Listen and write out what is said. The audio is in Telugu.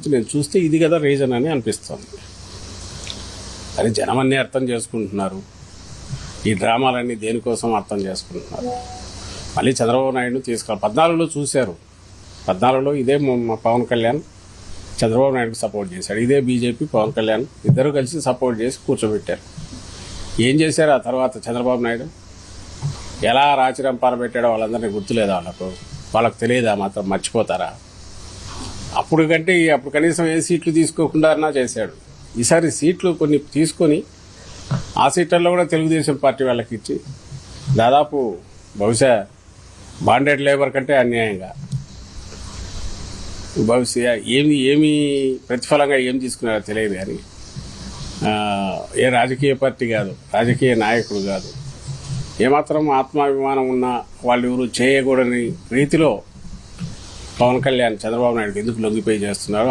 నేను చూస్తే ఇది కదా రీజన్ అని అనిపిస్తుంది. అది జనం అన్నీ అర్థం చేసుకుంటున్నారు. ఈ డ్రామాలన్నీ దేనికోసం అర్థం చేసుకుంటున్నారు. మళ్ళీ చంద్రబాబు నాయుడును తీసుకురా 14లో చూశారు. 14లో ఇదే పవన్ కళ్యాణ్ చంద్రబాబు నాయుడుకి సపోర్ట్ చేశాడు. ఇదే బీజేపీ పవన్ కళ్యాణ్ ఇద్దరు కలిసి సపోర్ట్ చేసి కూర్చోబెట్టారు. ఏం చేశారు ఆ తర్వాత చంద్రబాబు నాయుడు? ఎలా రాచిరంపాల పెట్టాడో వాళ్ళందరినీ గుర్తులేదా? వాళ్ళకు తెలియదా? మాత్రం మర్చిపోతారా? అప్పుడు కనీసం ఏ సీట్లు తీసుకోకుండా అన్నా చేశాడు. ఈసారి సీట్లు కొన్ని తీసుకొని ఆ సీట్లలో కూడా తెలుగుదేశం పార్టీ వాళ్ళకి ఇచ్చి దాదాపు బహుశా బాండెడ్ లేబర్ కంటే అన్యాయంగా బహుశా ఏమి ప్రతిఫలంగా ఏం తీసుకున్నారో తెలియదు. కానీ ఏ రాజకీయ పార్టీ కాదు, రాజకీయ నాయకుడు కాదు, ఏమాత్రం ఆత్మాభిమానం ఉన్న వాళ్ళు ఎవరు చేయకూడని రీతిలో పవన్ కళ్యాణ్ చంద్రబాబు నాయుడు ఎందుకు లొంగిపోయి చేస్తున్నారు.